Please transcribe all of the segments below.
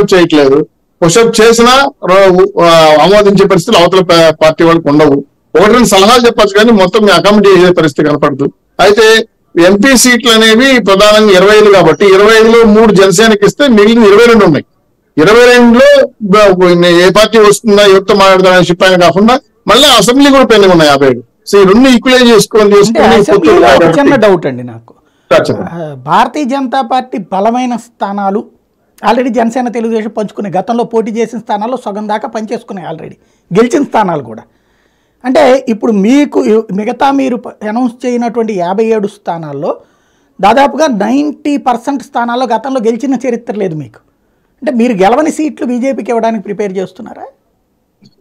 చేయట్లేదు. పుషప్ చేసినా ఆమోదించే పరిస్థితులు అవతల పార్టీ వాళ్ళకి ఉండవు. ఒకటి రెండు సలహాలు చెప్పచ్చు కానీ మొత్తం అకామిడేట్ చేసే పరిస్థితి కనపడదు. అయితే ఎంపీ సీట్లు అనేవి ప్రధానంగా 25 కాబట్టి 25లో 3 జనసేనకి ఇస్తే మిగిలిన 22 ఉన్నాయి. 22లో ఏ పార్టీ వస్తుందా ఎవరితో మాట్లాడతారనే చెప్పాను కాకుండా మళ్ళీ అసెంబ్లీ కూడా పెండింగ్ ఉన్నాయి 57. సో ఈ రెండు ఈక్వలైజ్ చేసుకొని చిన్న డౌట్ అండి నాకు. భారతీయ జనతా పార్టీ బలమైన స్థానాలు ఆల్రెడీ జనసేన తెలుగుదేశం పంచుకునే, గతంలో పోటీ చేసిన స్థానాల్లో సగం దాకా పనిచేసుకున్నాయి, ఆల్రెడీ గెలిచిన స్థానాలు కూడా. అంటే ఇప్పుడు మీకు మిగతా మీరు అనౌన్స్ చేయనటువంటి 57 స్థానాల్లో దాదాపుగా 90% స్థానాల్లో గతంలో గెలిచిన చరిత్ర లేదు మీకు. అంటే మీరు గెలవని సీట్లు బీజేపీకి ఇవ్వడానికి ప్రిపేర్ చేస్తున్నారా?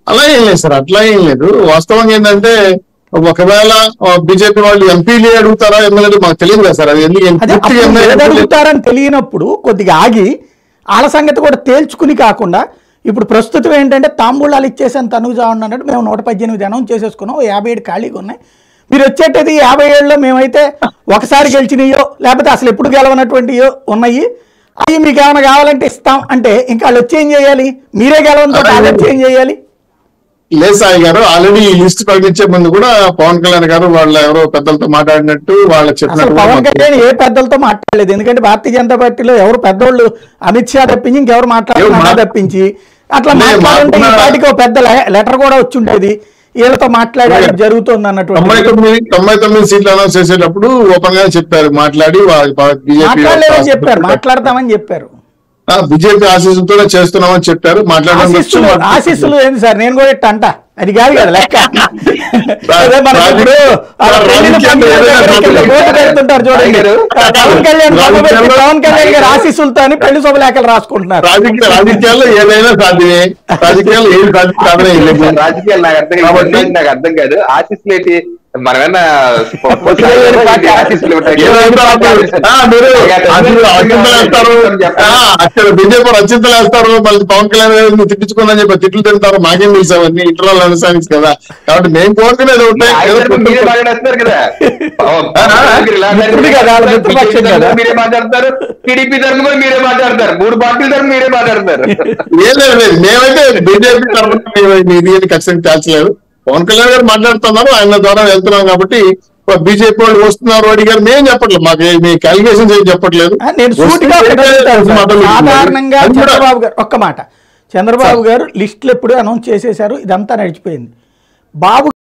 అలా ఏం లేదు సార్, అట్లా ఏం లేదు. వాస్తవంగా ఏంటంటే ఒకవేళ బీజేపీ వాళ్ళు ఎంపీలు అడుగుతారా ఎమ్మెల్యేలు మాకు తెలియదు కదా సార్. అది అడుగుతారని తెలియనప్పుడు కొద్దిగా ఆగి వాళ్ళ సంగతి కూడా తేల్చుకుని కాకుండా ఇప్పుడు ప్రస్తుతం ఏంటంటే తాంబూలాలు ఇచ్చేసాను తనుజా అన్నట్టు మేము 118 అనౌన్స్ చేసేసుకున్నాం, 57 ఖాళీగా ఉన్నాయి. మీరు వచ్చేటది 57లో మేమైతే ఒకసారి గెలిచినయో లేకపోతే అసలు ఎప్పుడు గెలవనటువంటియో ఉన్నాయి, అవి మీకు ఏమైనా కావాలంటే ఇస్తాం అంటే ఇంకా వాళ్ళు వచ్చి ఏం చేయాలి? మీరే గెలవడంతో వాళ్ళు వచ్చి ఏం చేయాలి? లేదు సాయి గారు, ఆల్రెడీ ఈ లిస్ట్ ప్రకటించే ముందు కూడా పవన్ కళ్యాణ్ గారు వాళ్ళ ఎవరో పెద్దలతో మాట్లాడినట్టు వాళ్ళు చెప్పినట్టు. పవన్ కళ్యాణ్ ఏ పెద్దలతో మాట్లాడలేదు, ఎందుకంటే భారతీయ జనతా పార్టీలో ఎవరు పెద్దోళ్ళు అమిత్ షా తప్పించి ఇంకెవరు మాట్లాడారు తప్పించి అట్లా మాట్లాడుంటే ఈ పార్టీకి ఒక పెద్ద లెటర్ కూడా వచ్చి ఉండేది, వీళ్ళతో మాట్లాడే జరుగుతుంది అన్నట్టు. 99 సీట్లు అనౌన్స్ చేసేటప్పుడు ఓపెన్ గా చెప్పారు, మాట్లాడి మాట్లాడలేదని చెప్పారు, మాట్లాడతామని చెప్పారు. బీజేపీ ఆశీస్సులతో చేస్తున్నామని చెప్పారు. ఆశీస్సులు ఏంటి సార్, నేను కూడా ఇట్ట అంట, అది కాదు కదా లెక్క. చూడండి పవన్ కళ్యాణ్ గారు ఆశీస్సులతో అని పెళ్లి శుభలేఖలు రాసుకుంటున్నారు. రాజకీయాల్లో ఏదైనా సాధ్యమే, రాజకీయాల్లో ఏది రాజకీయాలు నాకు అర్థం కాదు. ఆశీస్సులు ఏంటి? మనమేనా బీజేపీ రచింతలు వేస్తారు, మళ్ళీ పవన్ కళ్యాణ్ తిట్టించుకుందని చెప్పి తిట్లు తింటారు. మాకేం తెలుసు అవన్నీ ఇంటర్నల్ అండర్స్టాండింగ్స్ కదా. కాబట్టి మేము కోరుకునేది మీరే మాట్లాడతారు, టీడీపీ తరఫున కూడా మీరే మాట్లాడతారు, 3 పార్టీల తరఫున మీరే మాట్లాడతారు. ఏం లేదు, మేమైతే బీజేపీ తరఫున ఖచ్చితంగా తేల్చలేదు. పవన్ కళ్యాణ్ గారు మాట్లాడుతున్నారు, ఆయన ద్వారా వెళ్తున్నాం కాబట్టి బీజేపీ వాళ్ళు వస్తున్నారు అడిగారు, మేము చెప్పట్లేదు, మాకు మీ క్యాలిక్యులేషన్స్ ఏం చెప్పట్లేదు. సాధారణంగా చంద్రబాబు గారు ఒక్క మాట, చంద్రబాబు గారు లిస్టులు ఎప్పుడు అనౌన్స్ చేసేశారు, ఇదంతా నడిచిపోయింది. బాబు